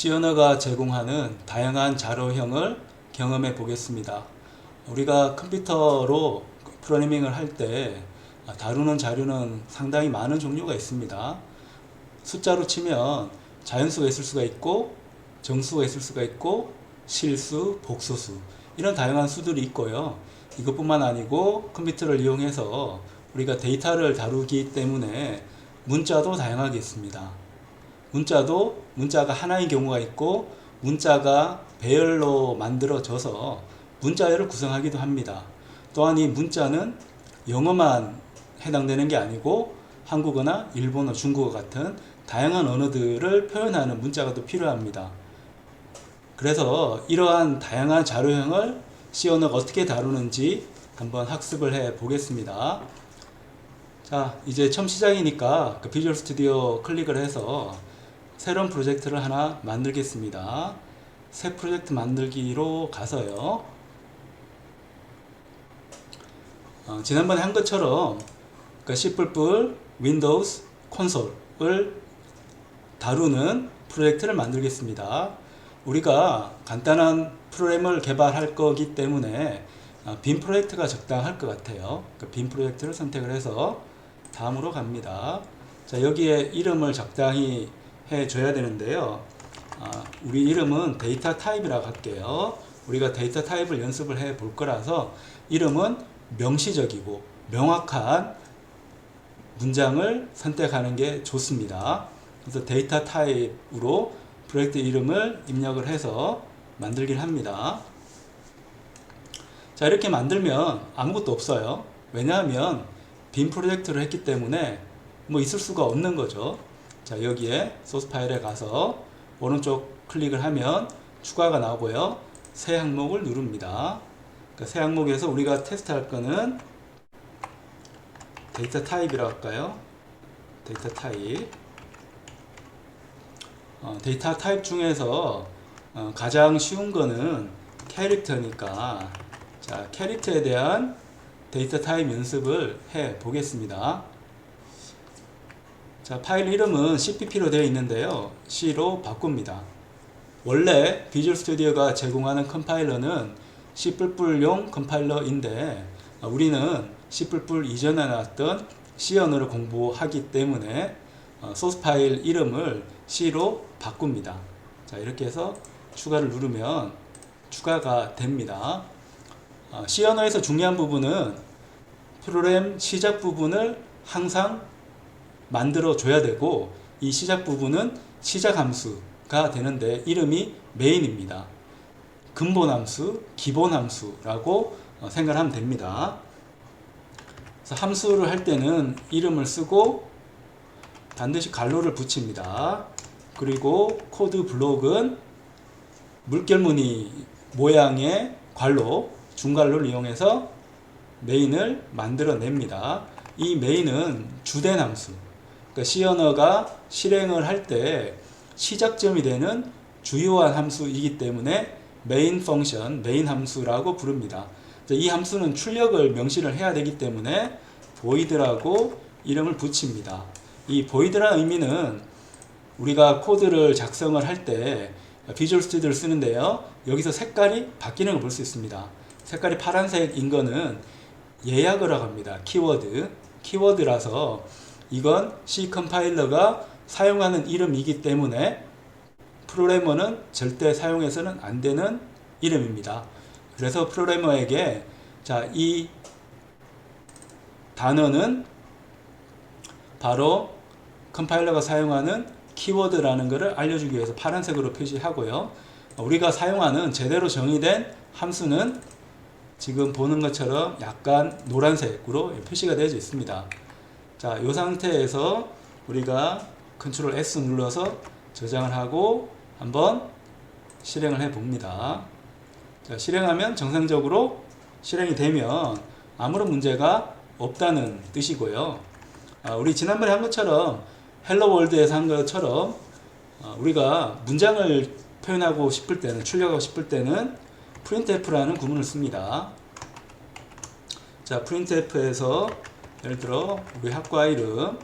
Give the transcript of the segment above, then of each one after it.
C 언어가 제공하는 다양한 자료형을 경험해 보겠습니다. 우리가 컴퓨터로 프로그래밍을 할 때 다루는 자료는 상당히 많은 종류가 있습니다. 숫자로 치면 자연수가 있을 수가 있고 정수가 있을 수가 있고 실수, 복소수 이런 다양한 수들이 있고요. 이것뿐만 아니고 컴퓨터를 이용해서 우리가 데이터를 다루기 때문에 문자도 다양하게 있습니다. 문자가 하나인 경우가 있고 문자가 배열로 만들어져서 문자열을 구성하기도 합니다. 또한 이 문자는 영어만 해당되는 게 아니고 한국어나 일본어, 중국어 같은 다양한 언어들을 표현하는 문자가 또 필요합니다. 그래서 이러한 다양한 자료형을 C 언어가 어떻게 다루는지 한번 학습을 해 보겠습니다. 자, 이제 처음 시작이니까 비주얼 스튜디오 클릭을 해서 새로운 프로젝트를 하나 만들겠습니다. 새 프로젝트 만들기로 가서요. 지난번에 한 것처럼 C++ 윈도우즈 콘솔을 다루는 프로젝트를 만들겠습니다. 우리가 간단한 프로그램을 개발할 거기 때문에 빔 프로젝트가 적당할 것 같아요. 빔 프로젝트를 선택을 해서 다음으로 갑니다. 자, 여기에 이름을 적당히 해줘야 되는데요. 우리 이름은 데이터 타입이라고 할게요. 우리가 데이터 타입을 연습을 해 볼 거라서 이름은 명시적이고 명확한 문장을 선택하는 게 좋습니다. 그래서 데이터 타입으로 프로젝트 이름을 입력을 해서 만들긴 합니다. 자, 이렇게 만들면 아무것도 없어요. 왜냐하면 빔 프로젝트를 했기 때문에 뭐 있을 수가 없는 거죠. 자, 여기에 소스 파일에 가서 오른쪽 클릭을 하면 추가가 나오고요. 새 항목을 누릅니다. 그러니까 새 항목에서 우리가 테스트할 거는 데이터 타입이라고 할까요? 데이터 타입. 데이터 타입 중에서 가장 쉬운 거는 캐릭터니까, 자, 캐릭터에 대한 데이터 타입 연습을 해 보겠습니다. 자, 파일 이름은 cpp로 되어 있는데요. C로 바꿉니다. 원래 비주얼 스튜디오가 제공하는 컴파일러는 C++용 컴파일러인데 우리는 C++ 이전에 나왔던 C 언어를 공부하기 때문에 소스 파일 이름을 C로 바꿉니다. 자, 이렇게 해서 추가를 누르면 추가가 됩니다. C 언어에서 중요한 부분은 프로그램 시작 부분을 항상 만들어 줘야 되고, 이 시작 부분은 시작 함수가 되는데 이름이 메인입니다. 근본 함수, 기본 함수라고 생각하면 됩니다. 그래서 함수를 할 때는 이름을 쓰고 반드시 괄호를 붙입니다. 그리고 코드 블록은 물결무늬 모양의 괄호, 중괄호를 이용해서 메인을 만들어냅니다. 이 메인은 주된 함수, 그러니까 C 언어가 실행을 할 때 시작점이 되는 주요한 함수이기 때문에 메인 펑션, 메인 함수라고 부릅니다. 이 함수는 출력을 명시를 해야 되기 때문에 void라고 이름을 붙입니다. 이 void라는 의미는 우리가 코드를 작성을 할 때 비주얼 스튜디오를 쓰는데요. 여기서 색깔이 바뀌는 걸 볼 수 있습니다. 색깔이 파란색인 거는 예약이라고 합니다. 키워드라서 이건 C 컴파일러가 사용하는 이름이기 때문에 프로그래머는 절대 사용해서는 안 되는 이름입니다. 그래서 프로그래머에게 자, 이 단어는 바로 컴파일러가 사용하는 키워드라는 것을 알려주기 위해서 파란색으로 표시하고요. 우리가 사용하는 제대로 정의된 함수는 지금 보는 것처럼 약간 노란색으로 표시가 되어 있습니다. 자, 이 상태에서 우리가 Ctrl S 눌러서 저장을 하고 한번 실행을 해 봅니다. 자, 실행하면 정상적으로 실행이 되면 아무런 문제가 없다는 뜻이고요. 우리 지난번에 한 것처럼 헬로 월드에서 한 것처럼 우리가 문장을 표현하고 싶을 때는, 출력하고 싶을 때는 printf라는 구문을 씁니다. 자, printf에서 예를 들어 우리 학과 이름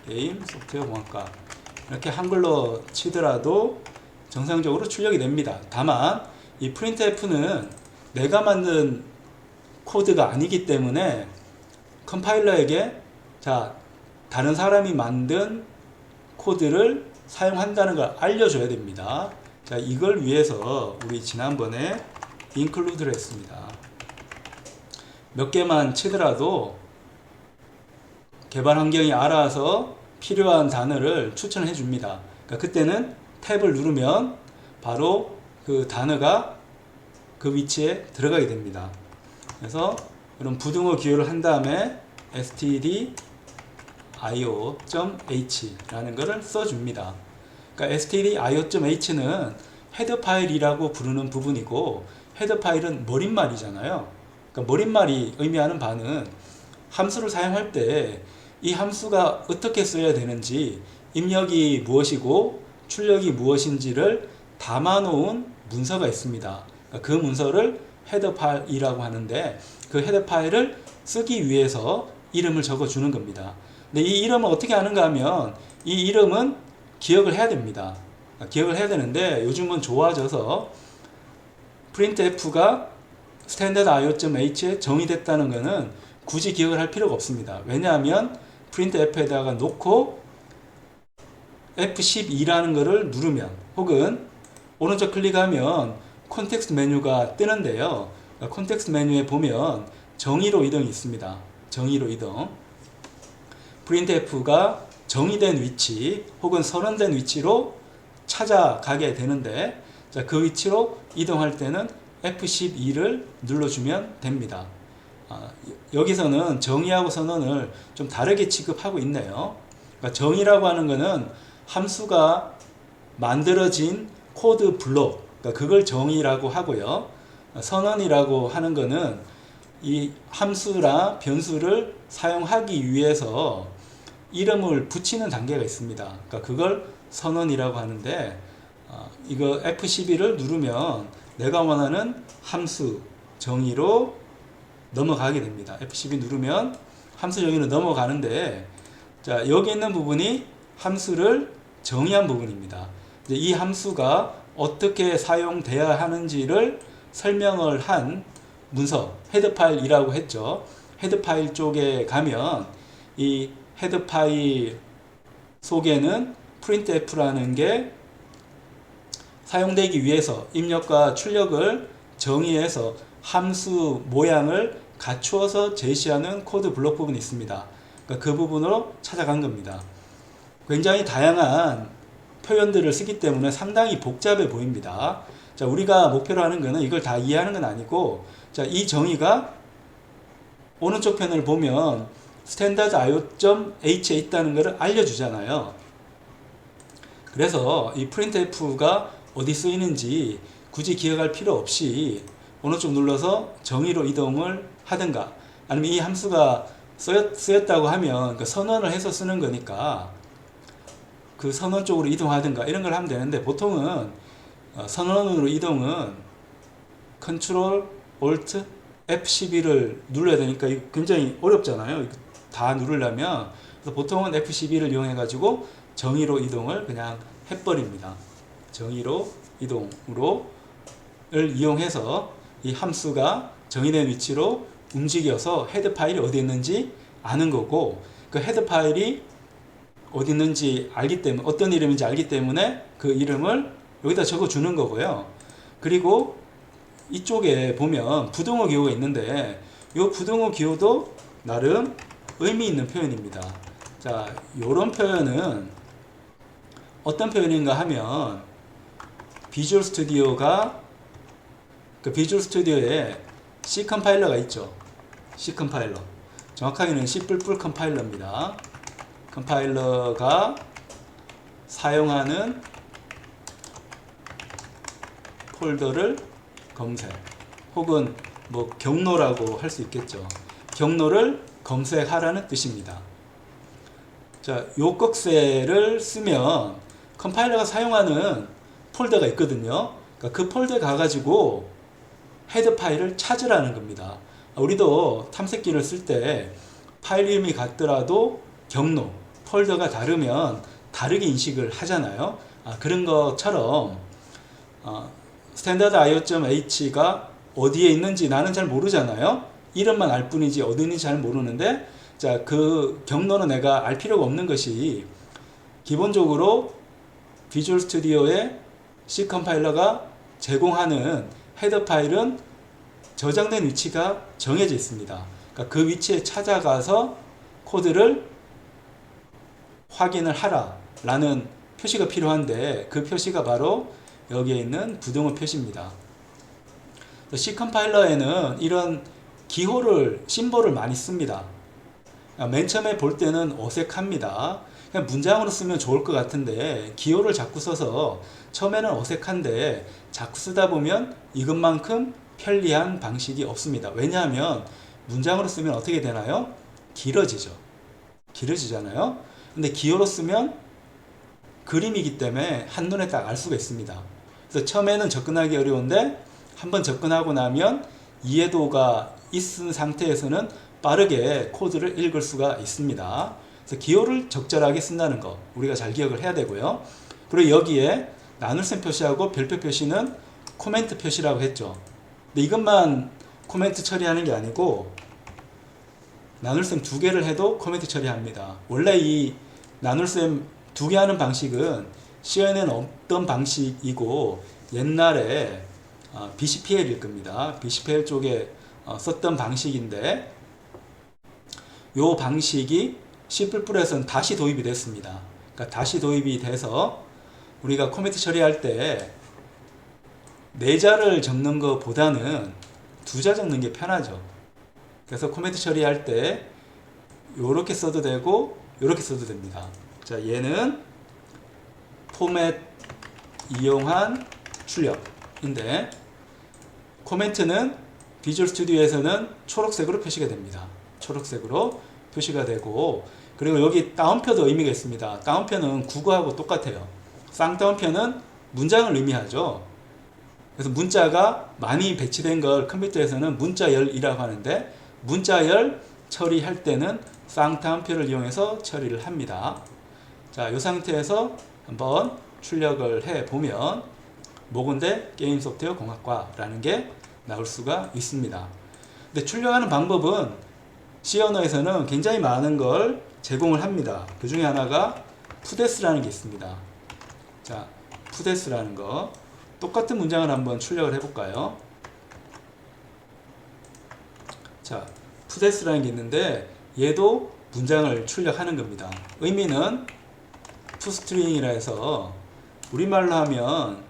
게임 소프트웨어 공학과 이렇게 한글로 치더라도 정상적으로 출력이 됩니다. 다만 이 printf는 내가 만든 코드가 아니기 때문에 컴파일러에게 자, 다른 사람이 만든 코드를 사용한다는 걸 알려줘야 됩니다. 자, 이걸 위해서 우리 지난번에 include를 했습니다. 몇 개만 치더라도 개발 환경이 알아서 필요한 단어를 추천해 줍니다. 그러니까 그때는 탭을 누르면 바로 그 단어가 그 위치에 들어가게 됩니다. 그래서 그럼 부등호 기호를 한 다음에 stdio.h 라는 것을 써줍니다. 그러니까 stdio.h는 헤더 파일이라고 부르는 부분이고, 헤더 파일은 머릿말이잖아요. 그러니까 머릿말이 의미하는 바는 함수를 사용할 때 이 함수가 어떻게 써야 되는지, 입력이 무엇이고 출력이 무엇인지를 담아놓은 문서가 있습니다. 그러니까 그 문서를 헤더 파일이라고 하는데, 그 헤더 파일을 쓰기 위해서 이름을 적어주는 겁니다. 근데 이 이름을 어떻게 하는가 하면 이 이름은 기억을 해야 됩니다. 기억을 해야 되는데 요즘은 좋아져서 printf가 standardio.h에 정의됐다는 것은 굳이 기억을 할 필요가 없습니다. 왜냐하면 printf에다가 놓고 F12라는 것을 누르면, 혹은 오른쪽 클릭하면 콘텍스트 메뉴가 뜨는데요. 콘텍스트 메뉴에 보면 정의로 이동이 있습니다. 정의로 이동. printf가 정의된 위치 혹은 선언된 위치로 찾아가게 되는데, 자, 그 위치로 이동할 때는 F12를 눌러주면 됩니다. 여기서는 정의하고 선언을 좀 다르게 취급하고 있네요. 그러니까 정의라고 하는 것은 함수가 만들어진 코드 블록, 그러니까 그걸 정의라고 하고요. 선언이라고 하는 것은 이 함수나 변수를 사용하기 위해서 이름을 붙이는 단계가 있습니다. 그러니까 그걸 선언이라고 하는데, 이거 F12를 누르면 내가 원하는 함수 정의로 넘어가게 됩니다. F12 누르면 함수 정의로 넘어가는데, 자, 여기 있는 부분이 함수를 정의한 부분입니다. 이제 이 함수가 어떻게 사용돼야 하는지를 설명을 한 문서, 헤더 파일이라고 했죠. 헤더 파일 쪽에 가면 이 헤더 파일 속에는 printf라는 게 사용되기 위해서 입력과 출력을 정의해서 함수 모양을 갖추어서 제시하는 코드 블록 부분이 있습니다. 그러니까 그 부분으로 찾아간 겁니다. 굉장히 다양한 표현들을 쓰기 때문에 상당히 복잡해 보입니다. 자, 우리가 목표로 하는 것은 이걸 다 이해하는 건 아니고, 자, 이 정의가 오른쪽 편을 보면 standardio.h에 있다는 것을 알려주잖아요. 그래서 이 printf가 어디 쓰이는지 굳이 기억할 필요 없이 오른쪽 눌러서 정의로 이동을 하든가, 아니면 이 함수가 쓰였다고 하면 그 선언을 해서 쓰는 거니까 그 선언 쪽으로 이동하든가 이런 걸 하면 되는데, 보통은 선언으로 이동은 Ctrl Alt F12를 눌러야 되니까 굉장히 어렵잖아요. 다 누르려면. 그래서 보통은 F12를 이용해 가지고 정의로 이동을 그냥 해버립니다. 정의로 이동으로 을 이용해서 이 함수가 정의된 위치로 움직여서 헤더 파일이 어디 있는지 아는 거고, 그 헤더 파일이 어디 있는지 알기 때문에, 어떤 이름인지 알기 때문에 그 이름을 여기다 적어 주는 거고요. 그리고 이쪽에 보면 부등호 기호가 있는데, 이 부등호 기호도 나름 의미 있는 표현입니다. 자, 요런 표현은 어떤 표현인가 하면, 비주얼 스튜디오가, 그 비주얼 스튜디오에 C 컴파일러가 있죠. C 컴파일러. 정확하게는 C++ 컴파일러입니다. 컴파일러가 사용하는 폴더를 검색, 혹은 뭐 경로라고 할 수 있겠죠. 경로를 검색하라는 뜻입니다. 자, 요 꺽쇠를 쓰면 컴파일러가 사용하는 폴더가 있거든요. 그러니까 그 폴더에 가가지고 헤더 파일을 찾으라는 겁니다. 우리도 탐색기를 쓸 때 파일 이름이 같더라도 경로, 폴더가 다르면 다르게 인식을 하잖아요. 그런 것처럼 스탠다드 io.h가 어디에 있는지 나는 잘 모르잖아요. 이름만 알 뿐이지 어디 있는지 잘 모르는데, 자, 그 경로는 내가 알 필요가 없는 것이, 기본적으로 비주얼 스튜디오의 C 컴파일러가 제공하는 헤더 파일은 저장된 위치가 정해져 있습니다. 그러니까 그 위치에 찾아가서 코드를 확인을 하라 라는 표시가 필요한데, 그 표시가 바로 여기에 있는 부등호 표시입니다. C 컴파일러에는 이런 기호를, 심볼을 많이 씁니다. 맨 처음에 볼 때는 어색합니다. 그냥 문장으로 쓰면 좋을 것 같은데 기호를 자꾸 써서 처음에는 어색한데 자꾸 쓰다 보면 이것만큼 편리한 방식이 없습니다. 왜냐하면 문장으로 쓰면 어떻게 되나요? 길어지잖아요. 근데 기호로 쓰면 그림이기 때문에 한눈에 딱 알 수가 있습니다. 그래서 처음에는 접근하기 어려운데 한번 접근하고 나면 이해도가 있은 상태에서는 빠르게 코드를 읽을 수가 있습니다. 그래서 기호를 적절하게 쓴다는 거 우리가 잘 기억을 해야 되고요. 그리고 여기에 나눗셈 표시하고 별표 표시는 코멘트 표시라고 했죠. 근데 이것만 코멘트 처리하는 게 아니고 나눗셈 두 개를 해도 코멘트 처리합니다. 원래 이 나눗셈 두 개 하는 방식은 C에는 없던 방식이고 옛날에 BCPL일 겁니다. BCPL 쪽에 썼던 방식인데 이 방식이 C++에서는 다시 도입이 됐습니다. 그러니까 다시 도입이 돼서 우리가 코멘트 처리할 때 4자를 적는 것보다는 2자 적는 게 편하죠. 그래서 코멘트 처리할 때 이렇게 써도 되고 이렇게 써도 됩니다. 자, 얘는 포맷 이용한 출력인데 코멘트는 비주얼 스튜디오에서는 초록색으로 표시가 됩니다. 초록색으로 표시가 되고, 그리고 여기 따옴표도 의미가 있습니다. 따옴표는 국어하고 똑같아요. 쌍따옴표는 문장을 의미하죠. 그래서 문자가 많이 배치된 걸 컴퓨터에서는 문자열이라고 하는데, 문자열 처리할 때는 쌍따옴표를 이용해서 처리를 합니다. 자, 이 상태에서 한번 출력을 해보면 모건대 게임 소프트웨어 공학과라는 게 나올 수가 있습니다. 근데 출력하는 방법은 C 언어에서는 굉장히 많은 걸 제공을 합니다. 그 중에 하나가 푸데스라는 게 있습니다. 자, 푸데스라는 거 똑같은 문장을 한번 출력을 해볼까요? 자, 푸데스라는 게 있는데 얘도 문장을 출력하는 겁니다. 의미는 투스트링이라 해서 우리말로 하면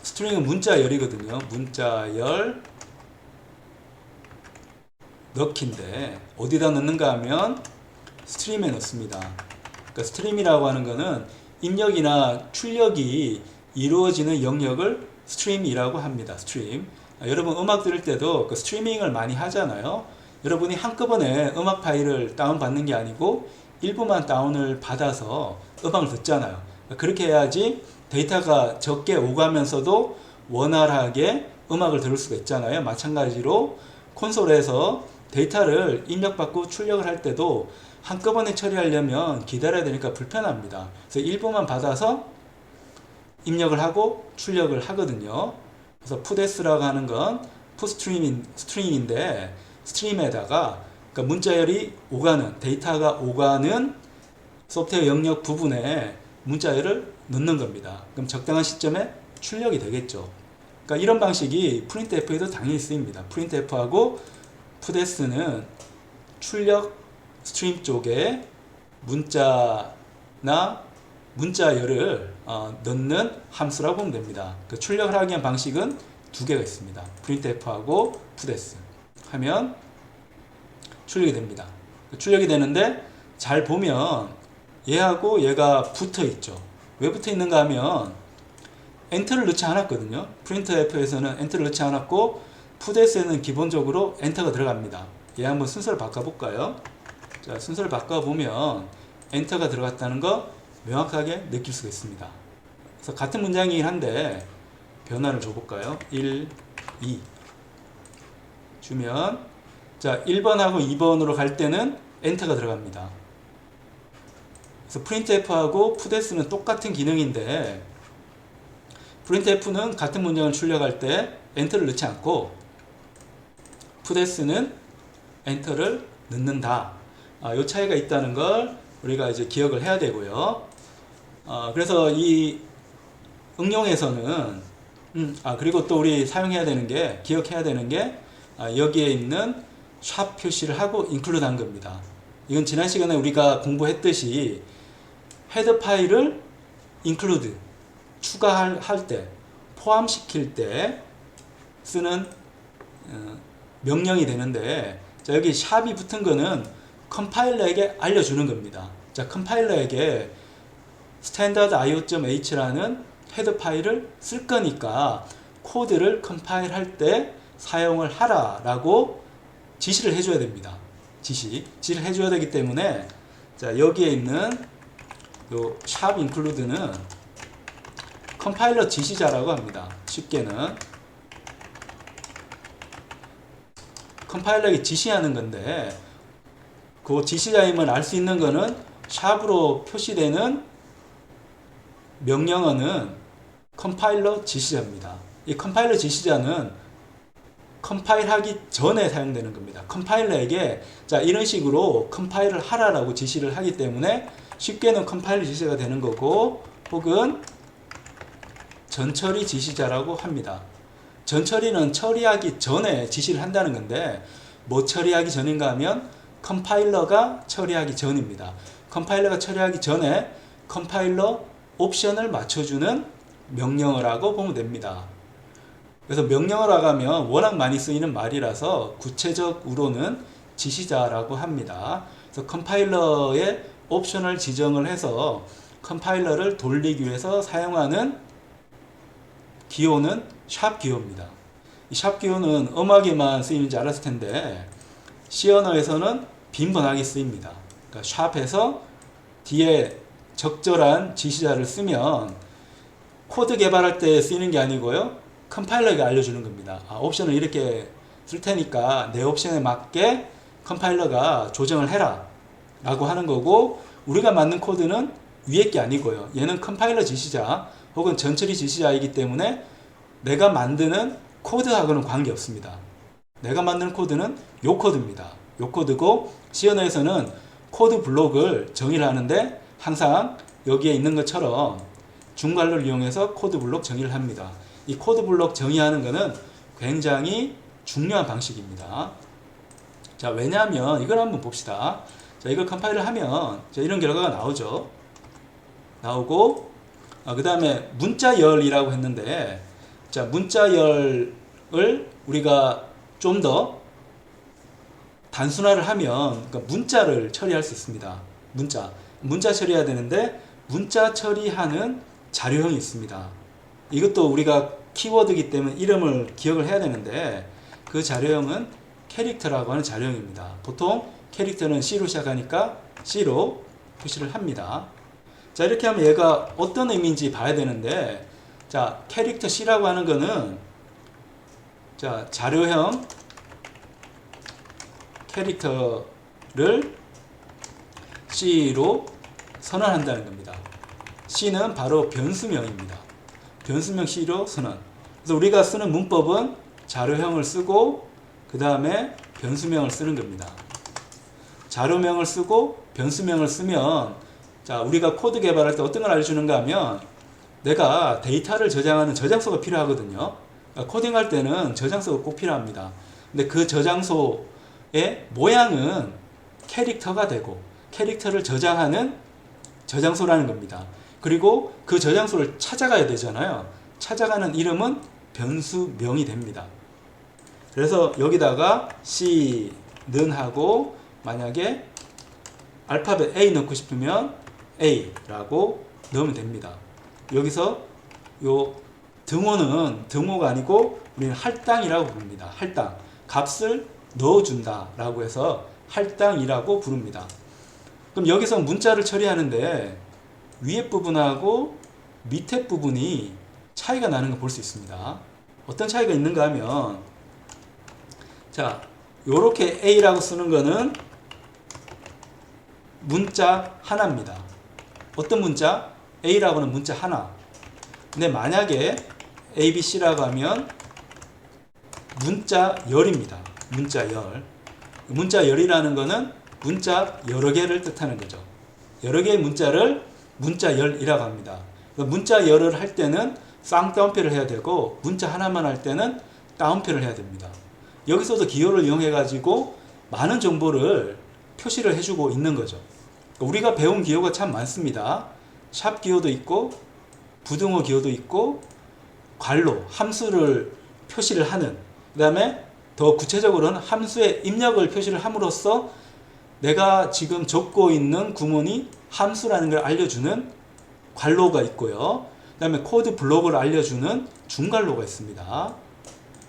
스트링은 문자열이거든요. 문자열 넣기인데 어디다 넣는가 하면 스트림에 넣습니다. 그러니까 스트림이라고 하는 거는 입력이나 출력이 이루어지는 영역을 스트림이라고 합니다. 스트림. 여러분 음악 들을 때도 그 스트리밍을 많이 하잖아요. 여러분이 한꺼번에 음악 파일을 다운받는 게 아니고 일부만 다운을 받아서 음악을 듣잖아요. 그렇게 해야지 데이터가 적게 오가면서도 원활하게 음악을 들을 수가 있잖아요. 마찬가지로 콘솔에서 데이터를 입력받고 출력을 할 때도 한꺼번에 처리하려면 기다려야 되니까 불편합니다. 그래서 일부만 받아서 입력을 하고 출력을 하거든요. 그래서 푸데스라고 하는 건 스트림인데 스트림에다가 그러니까 문자열이 오가는, 데이터가 오가는 소프트웨어 영역 부분에 문자열을 넣는 겁니다. 그럼 적당한 시점에 출력이 되겠죠. 그러니까 이런 방식이 프린트F에도 당연히 쓰입니다. 프린트F하고 푸데스는 출력 스트림 쪽에 문자나 문자열을 넣는 함수라고 보면 됩니다. 그 출력을 하기 위한 방식은 두 개가 있습니다. printf하고 푸데스 하면 출력이 됩니다. 출력이 되는데 잘 보면 얘하고 얘가 붙어 있죠. 왜 붙어 있는가 하면 엔터를 넣지 않았거든요. printf에서는 엔터를 넣지 않았고 푸데스에는 기본적으로 엔터가 들어갑니다. 얘 한번 순서를 바꿔볼까요? 자, 순서를 바꿔보면 엔터가 들어갔다는 거 명확하게 느낄 수가 있습니다. 그래서 같은 문장이긴 한데 변화를 줘볼까요? 1, 2 주면 자 1번하고 2번으로 갈 때는 엔터가 들어갑니다. 그래서 printf하고 푸데스는 똑같은 기능인데 printf는 같은 문장을 출력할 때 엔터를 넣지 않고 putS는 엔터를 넣는다. 이 차이가 있다는 걸 우리가 이제 기억을 해야 되고요. 그래서 이 응용에서는 그리고 또 우리 사용해야 되는 게 기억해야 되는 게 여기에 있는 샵 표시를 하고 include 한 겁니다. 이건 지난 시간에 우리가 공부했듯이 헤더 파일을 include 추가할 때 포함시킬 때 쓰는 명령이 되는데 자, 여기 샵이 붙은 거는 컴파일러에게 알려주는 겁니다. 자, 컴파일러에게 standard.io.h라는 헤더 파일을 쓸 거니까 코드를 컴파일할 때 사용을 하라 라고 지시를 해줘야 됩니다. 지시를 해줘야 되기 때문에 자, 여기에 있는 요 샵 include는 컴파일러 지시자라고 합니다. 쉽게는 컴파일러에게 지시하는 건데 그 지시자임을 알 수 있는 거는 샵으로 표시되는 명령어는 컴파일러 지시자입니다. 이 컴파일러 지시자는 컴파일하기 전에 사용되는 겁니다. 컴파일러에게 자 이런 식으로 컴파일을 하라라고 지시를 하기 때문에 쉽게는 컴파일러 지시자가 되는 거고 혹은 전처리 지시자라고 합니다. 전처리는 처리하기 전에 지시를 한다는 건데 뭐 처리하기 전인가 하면 컴파일러가 처리하기 전입니다. 컴파일러가 처리하기 전에 컴파일러 옵션을 맞춰주는 명령어라고 보면 됩니다. 그래서 명령어라고 하면 워낙 많이 쓰이는 말이라서 구체적으로는 지시자라고 합니다. 그래서 컴파일러의 옵션을 지정을 해서 컴파일러를 돌리기 위해서 사용하는 기호는 샵 기호입니다. 이 샵 기호는 음악에만 쓰이는지 알았을 텐데 C 언어에서는 빈번하게 쓰입니다. 그러니까 샵에서 뒤에 적절한 지시자를 쓰면 코드 개발할 때 쓰이는 게 아니고요. 컴파일러에게 알려주는 겁니다. 옵션을 이렇게 쓸 테니까 내 옵션에 맞게 컴파일러가 조정을 해라 라고 하는 거고 우리가 만든 코드는 위에 게 아니고요. 얘는 컴파일러 지시자 혹은 전처리 지시자이기 때문에 내가 만드는 코드하고는 관계없습니다. 내가 만드는 코드는 요 코드입니다. 요 코드고 C 언어에서는 코드 블록을 정의를 하는데 항상 여기에 있는 것처럼 중괄호를 이용해서 코드 블록 정의를 합니다. 이 코드 블록 정의하는 것은 굉장히 중요한 방식입니다. 자, 왜냐하면 이걸 한번 봅시다. 자, 이걸 컴파일을 하면 자, 이런 결과가 나오죠. 나오고 그 다음에 문자열이라고 했는데 자, 문자열을 우리가 좀 더 단순화를 하면 그러니까 문자를 처리할 수 있습니다. 문자 처리해야 되는데 문자 처리하는 자료형이 있습니다. 이것도 우리가 키워드이기 때문에 이름을 기억을 해야 되는데 그 자료형은 캐릭터라고 하는 자료형입니다. 보통 캐릭터는 C로 시작하니까 C로 표시를 합니다. 자, 이렇게 하면 얘가 어떤 의미인지 봐야 되는데 자, 캐릭터 C라고 하는 거는 자, 자료형 캐릭터를 C로 선언한다는 겁니다. C는 바로 변수명입니다. 변수명 C로 선언. 그래서 우리가 쓰는 문법은 자료형을 쓰고 그 다음에 변수명을 쓰는 겁니다. 자료명을 쓰고 변수명을 쓰면 자, 우리가 코드 개발할 때 어떤 걸 알려주는가 하면 내가 데이터를 저장하는 저장소가 필요하거든요. 그러니까 코딩할 때는 저장소가 꼭 필요합니다. 근데 그 저장소의 모양은 캐릭터가 되고 캐릭터를 저장하는 저장소라는 겁니다. 그리고 그 저장소를 찾아가야 되잖아요. 찾아가는 이름은 변수명이 됩니다. 그래서 여기다가 C는 하고 만약에 알파벳 A 넣고 싶으면 A라고 넣으면 됩니다. 여기서 요 등호가 아니고 우리는 할당이라고 부릅니다. 할당. 값을 넣어준다 라고 해서 할당이라고 부릅니다. 그럼 여기서 문자를 처리하는데 위에 부분하고 밑에 부분이 차이가 나는 걸 볼 수 있습니다. 어떤 차이가 있는가 하면 자, 요렇게 A라고 쓰는 거는 문자 하나입니다. 어떤 문자? A라고 하는 문자 하나. 근데 만약에 ABC라고 하면 문자열입니다. 문자열. 문자열이라는 거는 문자 여러 개를 뜻하는 거죠. 여러 개의 문자를 문자열이라고 합니다. 문자열을 할 때는 쌍따옴표를 해야 되고 문자 하나만 할 때는 따옴표를 해야 됩니다. 여기서도 기호를 이용해 가지고 많은 정보를 표시를 해주고 있는 거죠. 우리가 배운 기호가 참 많습니다. 샵 기호도 있고 부등호 기호도 있고 괄호, 함수를 표시를 하는, 그 다음에 더 구체적으로는 함수의 입력을 표시를 함으로써 내가 지금 적고 있는 구문이 함수라는 걸 알려주는 괄호가 있고요. 그 다음에 코드 블록을 알려주는 중괄호가 있습니다.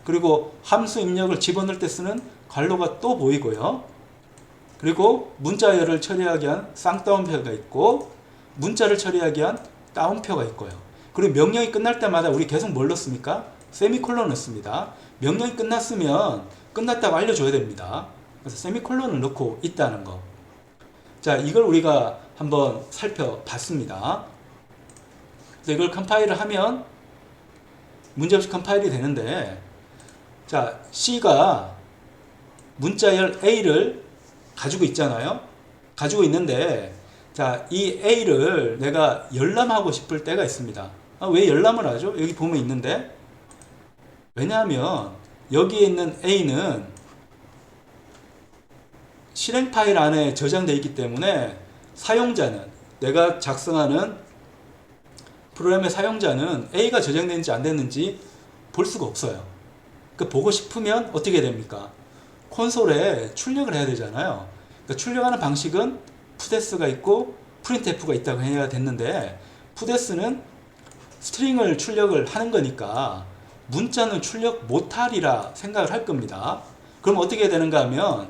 그리고 함수 입력을 집어넣을 때 쓰는 괄호가 또 보이고요. 그리고 문자열을 처리하기 위한 쌍따옴표가 있고 문자를 처리하기 위한 따옴표가 있고요. 그리고 명령이 끝날 때마다 우리 계속 뭘 넣습니까? 세미콜론을 넣습니다. 명령이 끝났으면 끝났다고 알려줘야 됩니다. 그래서 세미콜론을 넣고 있다는 거. 자, 이걸 우리가 한번 살펴봤습니다. 그래서 이걸 컴파일을 하면 문제없이 컴파일이 되는데, 자, C가 문자열 A를 가지고 있잖아요. 가지고 있는데, 자, 이 A를 내가 열람하고 싶을 때가 있습니다. 왜 열람을 하죠? 여기 보면 있는데, 왜냐하면 여기에 있는 A는 실행 파일 안에 저장되어 있기 때문에 사용자는, 내가 작성하는 프로그램의 사용자는 A가 저장됐는지 안 됐는지 볼 수가 없어요. 그 보고 싶으면 어떻게 됩니까? 콘솔에 출력을 해야 되잖아요. 그러니까 출력하는 방식은 푸데스가 있고 프린트f가 있다고 해야 됐는데, 푸데스는 스트링을 출력을 하는 거니까 문자는 출력 못하리라 생각을 할 겁니다. 그럼 어떻게 되는가 하면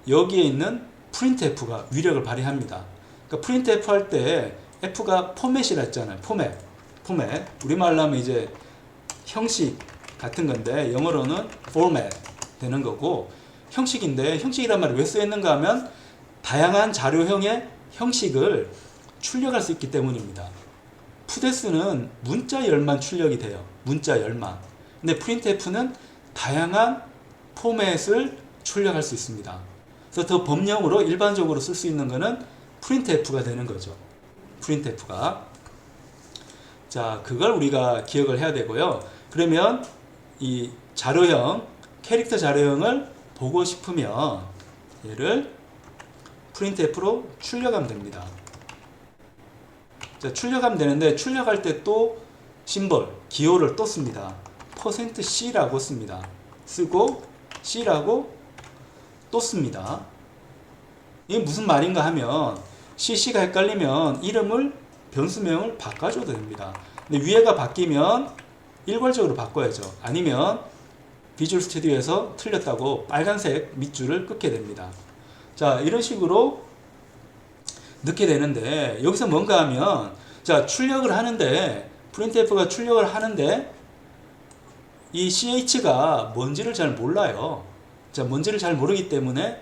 여기에 있는 printf가 위력을 발휘합니다. 그러니까 printf 할 때 f가 포맷이라 했잖아요. 포맷. 우리말로 하면 이제 형식 같은 건데 영어로는 format 되는 거고, 형식인데 형식이란 말이 왜 쓰였는가 하면 다양한 자료형의 형식을 출력할 수 있기 때문입니다. 푸데스는 문자열만 출력이 돼요. 문자열만. 근데 printf는 다양한 포맷을 출력할 수 있습니다. 그래서 더 범용으로 일반적으로 쓸 수 있는 거는 printf가 되는 거죠. printf가. 자, 그걸 우리가 기억을 해야 되고요. 그러면 이 자료형, 캐릭터 자료형을 보고 싶으면 얘를 printf로 출력하면 됩니다. 자, 출력하면 되는데 출력할 때 또 심벌, 기호를 또 씁니다. %C라고 씁니다. 쓰고 C라고 또 씁니다. 이게 무슨 말인가 하면 CC가 헷갈리면 이름을 변수명을 바꿔줘도 됩니다. 근데 위에가 바뀌면 일괄적으로 바꿔야죠. 아니면 비주얼 스튜디오에서 틀렸다고 빨간색 밑줄을 끊게 됩니다. 자, 이런 식으로 넣게 되는데, 여기서 뭔가 하면, 자, 출력을 하는데 printf가 출력을 하는데 이 ch가 뭔지를 잘 몰라요. 자, 뭔지를 잘 모르기 때문에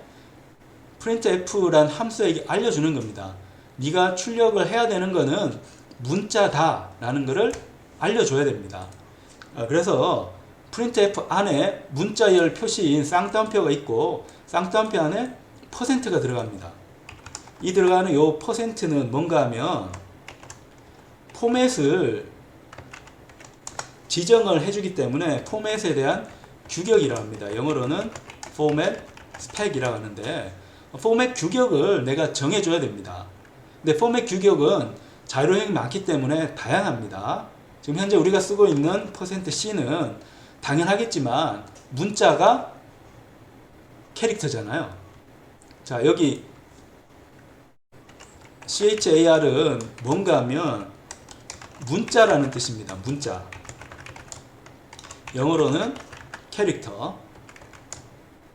printf란 함수에게 알려주는 겁니다. 네가 출력을 해야 되는 거는 문자다 라는 것을 알려줘야 됩니다. 그래서 printf 안에 문자열 표시인 쌍따옴표가 있고 쌍따옴표 안에 %가 들어갑니다. 이 들어가는 요 %는 뭔가 하면 포맷을 지정을 해주기 때문에 포맷에 대한 규격이라고 합니다. 영어로는 format spec이라고 하는데, 포맷 규격을 내가 정해줘야 됩니다. 근데 포맷 규격은 자료형이 많기 때문에 다양합니다. 지금 현재 우리가 쓰고 있는 %C는 당연하겠지만 문자가 캐릭터잖아요. 자, 여기 CHAR은 뭔가 하면 문자라는 뜻입니다. 문자. 영어로는 캐릭터.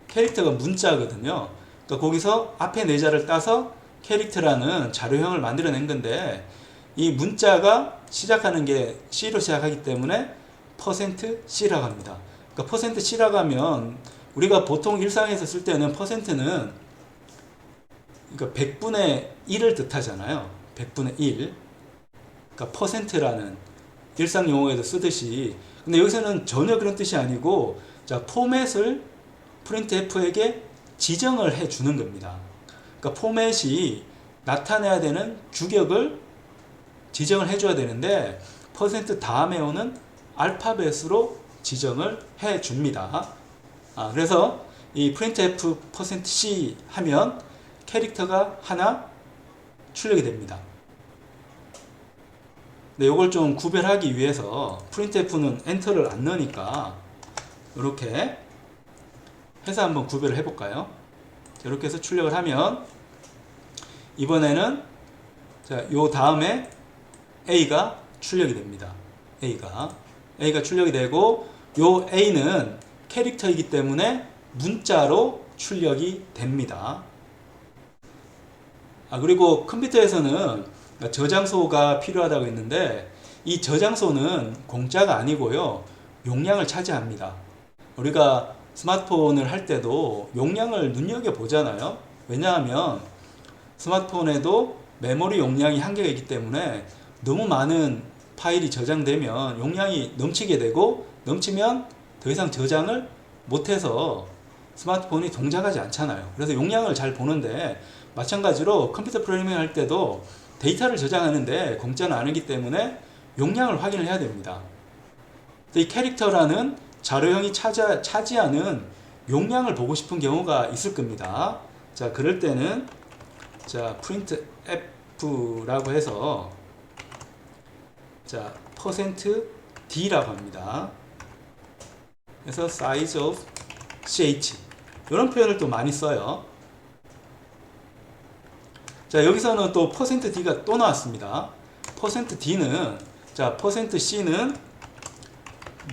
캐릭터가 문자거든요. 그러니까 거기서 앞에 네 자를 따서 캐릭터라는 자료형을 만들어낸 건데, 이 문자가 시작하는 게 C로 시작하기 때문에 %C라고 합니다. 그러니까 %C라고 하면 우리가 보통 일상에서 쓸 때는 %는 그러니까 100분의 1을 뜻하잖아요. 100분의 1. 그러니까 %라는 일상 용어에도 쓰듯이. 근데 여기서는 전혀 그런 뜻이 아니고, 자, 포맷을 printf에게 지정을 해 주는 겁니다. 그러니까 포맷이 나타내야 되는 주격을 지정을 해줘야 되는데 퍼센트 다음에 오는 알파벳으로 지정을 해 줍니다. 그래서 이 printf%c 하면 캐릭터가 하나 출력이 됩니다. 네, 이걸 좀 구별하기 위해서 printf는 엔터를 안 넣으니까 이렇게 해서 한번 구별을 해볼까요? 이렇게 해서 출력을 하면 이번에는 자, 요 다음에 A가 출력이 됩니다. A가 출력이 되고 요 A는 캐릭터이기 때문에 문자로 출력이 됩니다. 그리고 컴퓨터에서는 저장소가 필요하다고 했는데 이 저장소는 공짜가 아니고요. 용량을 차지합니다. 우리가 스마트폰을 할 때도 용량을 눈여겨보잖아요. 왜냐하면 스마트폰에도 메모리 용량이 한계가 있기 때문에 너무 많은 파일이 저장되면 용량이 넘치게 되고 넘치면 더 이상 저장을 못해서 스마트폰이 동작하지 않잖아요. 그래서 용량을 잘 보는데 마찬가지로 컴퓨터 프로그래밍 할 때도 데이터를 저장하는데 공짜는 아니기 때문에 용량을 확인을 해야 됩니다. 이 캐릭터라는 자료형이 차지하는 용량을 보고 싶은 경우가 있을 겁니다. 자, 그럴 때는 자, printf라고 해서 자, %d라고 합니다. 그래서 size of ch 이런 표현을 또 많이 써요. 자, 여기서는 또 %d가 또 나왔습니다. %d는 자, %c는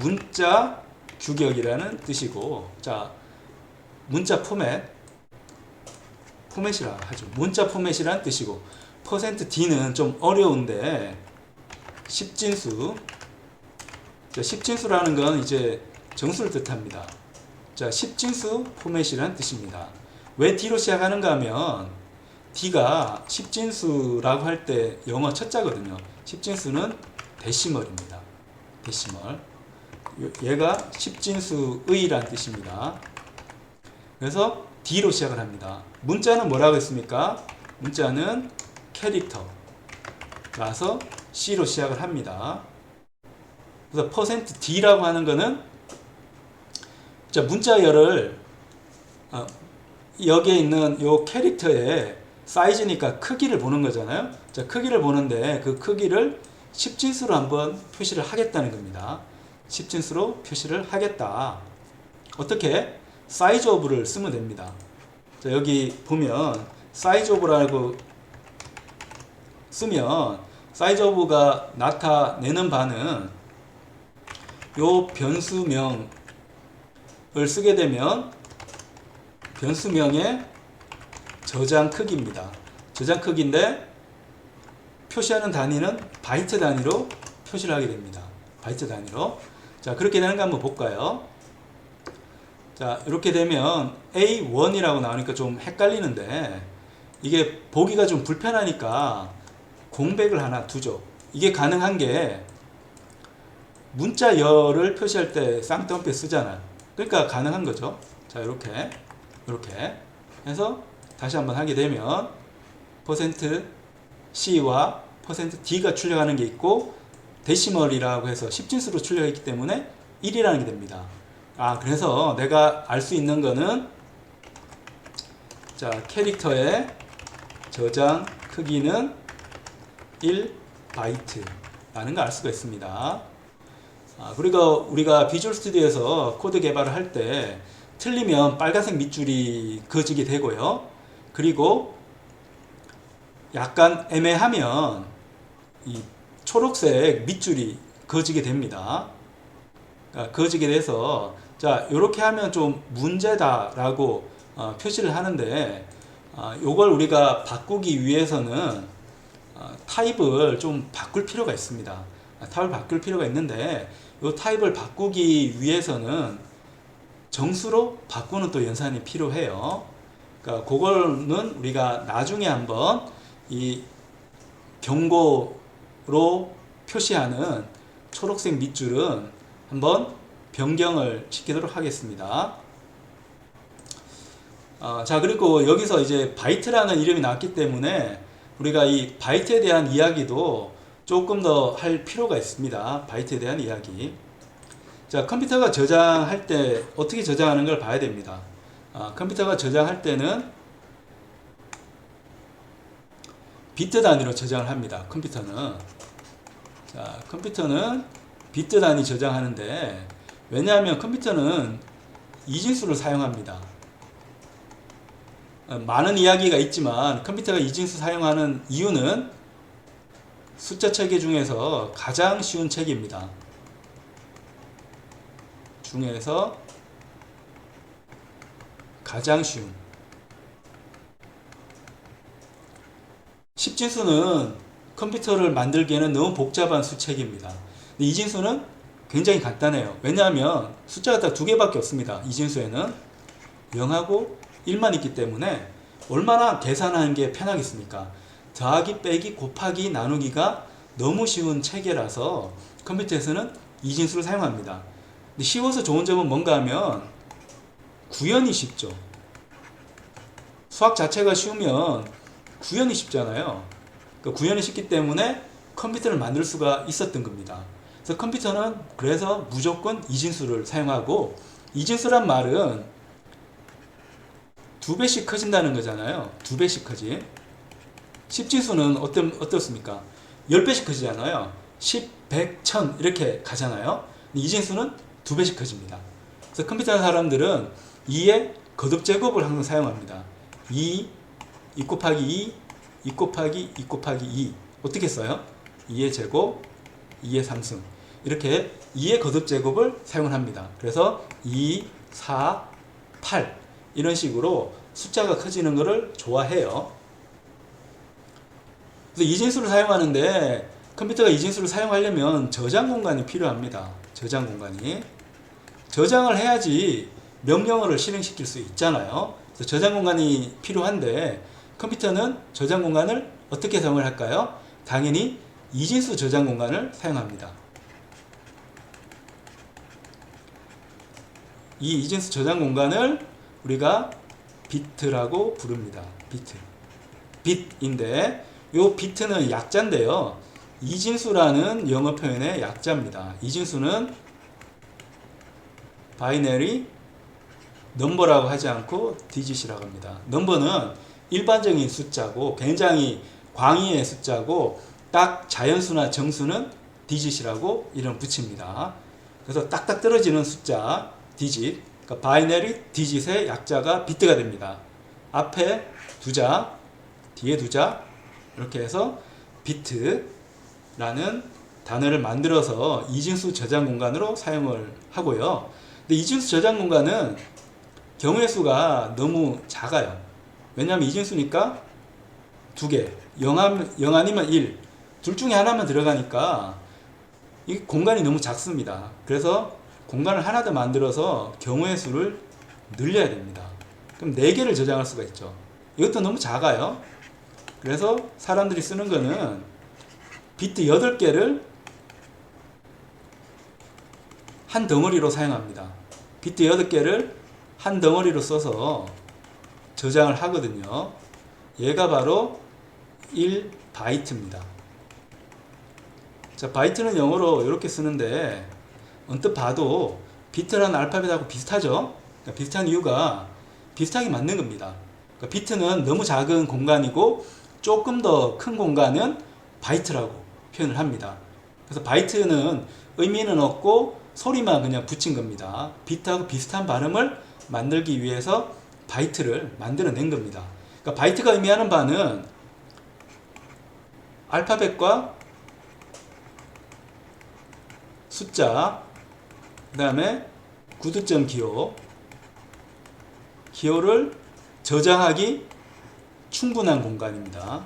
문자 규격이라는 뜻이고, 자, 문자 포맷이라 하죠. 문자 포맷이라는 뜻이고, %d는 좀 어려운데 10진수. 자, 10진수라는 건 이제 정수를 뜻합니다. 자, 10진수 포맷이라는 뜻입니다. 왜 D로 시작하는가 하면 D가 10진수라고 할 때 영어 첫자거든요. 10진수는 데시멀입니다. 데시멀. 얘가 10진수의라는 뜻입니다. 그래서 D로 시작을 합니다. 문자는 뭐라고 했습니까? 문자는 캐릭터라서 C로 시작을 합니다. 그래서 %D라고 하는 거는 자, 문자열을 여기에 있는 요 캐릭터의 사이즈니까 크기를 보는 거잖아요. 자, 크기를 보는데 그 크기를 10진수로 한번 표시를 하겠다는 겁니다. 10진수로 표시를 하겠다. 어떻게? 사이즈 오브를 쓰면 됩니다. 자, 여기 보면 사이즈 오브라고 쓰면 사이즈 오브가 나타내는 바는 요 변수명을 쓰게 되면 변수명의 저장 크기입니다. 저장 크기인데 표시하는 단위는 바이트 단위로 표시를 하게 됩니다. 바이트 단위로. 자, 그렇게 되는 거 한번 볼까요? 자, 이렇게 되면 A1이라고 나오니까 좀 헷갈리는데 이게 보기가 좀 불편하니까 공백을 하나 두죠. 이게 가능한 게 문자열을 표시할 때 쌍따옴표 쓰잖아요. 그러니까 가능한 거죠. 자, 이렇게 해서 다시 한번 하게 되면 %c와 %d가 출력하는 게 있고 데시멀이라고 해서 10진수로 출력했기 때문에 1이라는 게 됩니다. 그래서 내가 알 수 있는 거는 자, 캐릭터의 저장 크기는 1바이트라는 걸 알 수가 있습니다. 그리고 우리가 비주얼 스튜디오에서 코드 개발을 할 때 틀리면 빨간색 밑줄이 그어지게 되고요. 그리고 약간 애매하면 이 초록색 밑줄이 그어지게 됩니다. 그어지게 돼서 자, 이렇게 하면 좀 문제다라고 표시를 하는데 요걸 우리가 바꾸기 위해서는 타입을 좀 바꿀 필요가 있습니다. 타입을 바꿀 필요가 있는데 이 타입을 바꾸기 위해서는 정수로 바꾸는 또 연산이 필요해요. 그러니까 그거는 우리가 나중에 한번 이 경고로 표시하는 초록색 밑줄은 한번 변경을 시키도록 하겠습니다. 자, 그리고 여기서 이제 바이트라는 이름이 나왔기 때문에 우리가 이 바이트에 대한 이야기도 조금 더 할 필요가 있습니다. 바이트에 대한 이야기. 자, 컴퓨터가 저장할 때 어떻게 저장하는 걸 봐야 됩니다. 컴퓨터가 저장할 때는 비트 단위로 저장을 합니다. 컴퓨터는. 자, 컴퓨터는 비트 단위 저장하는데, 왜냐하면 컴퓨터는 이진수를 사용합니다. 많은 이야기가 있지만 컴퓨터가 이진수 사용하는 이유는 숫자 체계 중에서 가장 쉬운 체계입니다. 중에서 가장 쉬운. 10진수는 컴퓨터를 만들기에는 너무 복잡한 수체계입니다. 근데 이진수는 굉장히 간단해요. 왜냐하면 숫자가 딱 두 개밖에 없습니다. 이진수에는 0하고 1만 있기 때문에 얼마나 계산하는 게 편하겠습니까? 더하기, 빼기, 곱하기, 나누기가 너무 쉬운 체계라서 컴퓨터에서는 이진수를 사용합니다. 근데 쉬워서 좋은 점은 뭔가 하면 구현이 쉽죠. 수학 자체가 쉬우면 구현이 쉽잖아요. 그러니까 구현이 쉽기 때문에 컴퓨터를 만들 수가 있었던 겁니다. 그래서 컴퓨터는 그래서 무조건 이진수를 사용하고, 이진수란 말은 2배씩 커진다는 거잖아요. 2배씩 커진. 10진수는 어떻습니까? 10배씩 커지잖아요. 10, 100, 1000 이렇게 가잖아요. 이진수는 2배씩 커집니다. 그래서 컴퓨터 사람들은 2의 거듭 제곱을 항상 사용합니다. 2 곱하기 2 곱하기 2 곱하기 2. 어떻게 써요? 2의 제곱, 2의 상승. 이렇게 2의 거듭 제곱을 사용을 합니다. 그래서 2, 4, 8 이런 식으로 숫자가 커지는 것을 좋아해요. 그래서 이진수를 사용하는데, 컴퓨터가 이진수를 사용하려면 저장 공간이 필요합니다. 저장 공간이. 저장을 해야지 명령어를 실행시킬 수 있잖아요. 그래서 저장 공간이 필요한데, 컴퓨터는 저장 공간을 어떻게 사용을 할까요? 당연히 이진수 저장 공간을 사용합니다. 이 이진수 저장 공간을 우리가 비트라고 부릅니다. 비트. bit인데, 요 비트는 약자인데요. 이진수라는 영어 표현의 약자입니다. 이진수는 바이너리 넘버라고 하지 않고 디짓이라고 합니다. 넘버는 일반적인 숫자고 굉장히 광의의 숫자고, 딱 자연수나 정수는 디짓이라고 이름 붙입니다. 그래서 딱딱 떨어지는 숫자 디짓, 그러니까 바이너리 디짓의 약자가 비트가 됩니다. 앞에 두 자, 뒤에 두 자, 이렇게 해서 비트라는 단어를 만들어서 이진수 저장 공간으로 사용을 하고요. 근데 이진수 저장 공간은 경우의 수가 너무 작아요. 왜냐하면 이진수니까 두 개, 0 아니면 1, 둘 중에 하나만 들어가니까 이 공간이 너무 작습니다. 그래서 공간을 하나 더 만들어서 경우의 수를 늘려야 됩니다. 그럼 4개를 저장할 수가 있죠. 이것도 너무 작아요. 그래서 사람들이 쓰는 거는 비트 8개를 한 덩어리로 사용합니다. 비트 8개를 한 덩어리로 써서 저장을 하거든요. 얘가 바로 1바이트입니다. 자, 바이트는 영어로 이렇게 쓰는데 언뜻 봐도 비트라는 알파벳하고 비슷하죠? 그러니까 비슷한 이유가 비슷하게 맞는 겁니다. 그러니까 비트는 너무 작은 공간이고 조금 더 큰 공간은 바이트라고 표현을 합니다. 그래서 바이트는 의미는 없고 소리만 그냥 붙인 겁니다. 비트하고 비슷한 발음을 만들기 위해서 바이트를 만들어낸 겁니다. 그러니까 바이트가 의미하는 바는 알파벳과 숫자, 그 다음에 구두점 기호를 저장하기 충분한 공간입니다.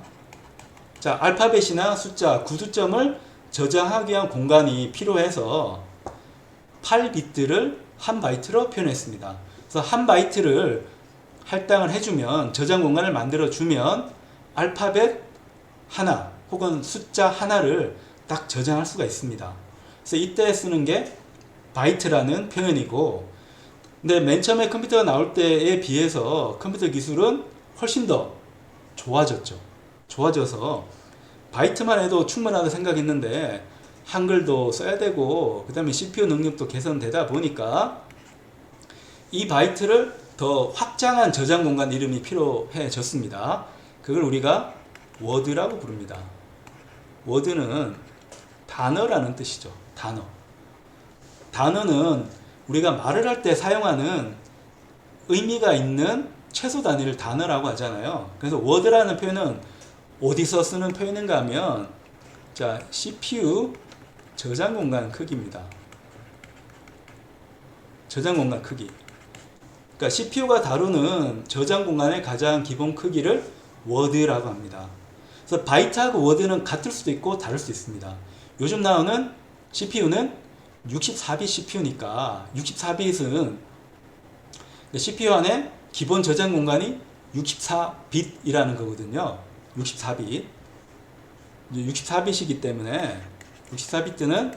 자, 알파벳이나 숫자, 구두점을 저장하기 위한 공간이 필요해서 8비트를 한 바이트로 표현했습니다. 그래서 한 바이트를 할당을 해주면, 저장 공간을 만들어주면 알파벳 하나 혹은 숫자 하나를 딱 저장할 수가 있습니다. 그래서 이때 쓰는 게 바이트라는 표현이고, 근데 맨 처음에 컴퓨터가 나올 때에 비해서 컴퓨터 기술은 훨씬 더 좋아졌죠. 좋아져서 바이트만 해도 충분하다 생각했는데 한글도 써야 되고 그 다음에 CPU 능력도 개선되다 보니까 이 바이트를 더 확장한 저장 공간 이름이 필요해졌습니다. 그걸 우리가 워드라고 부릅니다. 워드는 단어라는 뜻이죠. 단어. 단어는 우리가 말을 할 때 사용하는 의미가 있는 최소 단위를 단어라고 하잖아요. 그래서 워드라는 표현은 어디서 쓰는 표현인가 하면, 자, CPU 저장 공간 크기입니다. 저장 공간 크기. 그러니까 CPU가 다루는 저장 공간의 가장 기본 크기를 워드라고 합니다. 그래서 바이트하고 워드는 같을 수도 있고 다를 수 있습니다. 요즘 나오는 CPU는 64빗 CPU니까 64빗은 CPU 안에 기본 저장 공간이 64빗이라는 거거든요. 64빗. 64빗이기 때문에 64비트는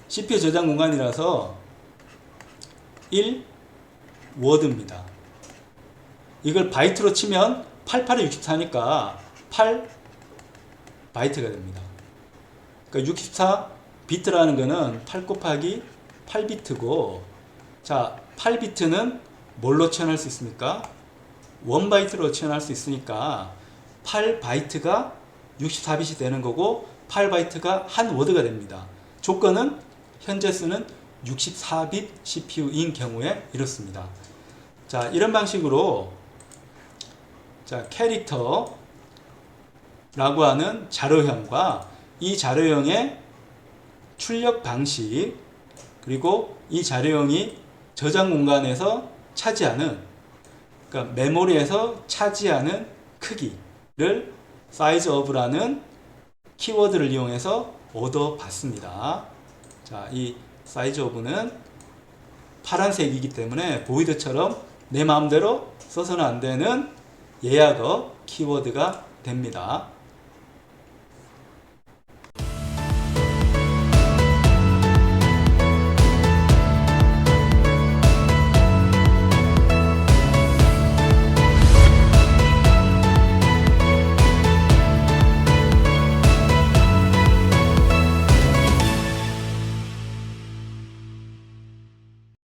CPU 저장 공간이라서 1 워드입니다. 이걸 바이트로 치면 88에 64니까 8 바이트가 됩니다. 그러니까 64비트라는 거는 8 곱하기 8비트고, 자, 8비트는 뭘로 치환할 수 있습니까? 1바이트로 치환할 수 있으니까 8바이트가 64비트이 되는 거고 8바이트가 한 워드가 됩니다. 조건은 현재 쓰는 64빗 CPU인 경우에 이렇습니다. 자, 이런 방식으로, 자, 캐릭터라고 하는 자료형과 이 자료형의 출력 방식, 그리고 이 자료형이 저장 공간에서 차지하는, 그러니까 메모리에서 차지하는 크기를 size of라는 키워드를 이용해서 얻어봤습니다. 자, 이 size of는 파란색이기 때문에 보이드처럼 내 마음대로 써서는 안 되는 예약어 키워드가 됩니다.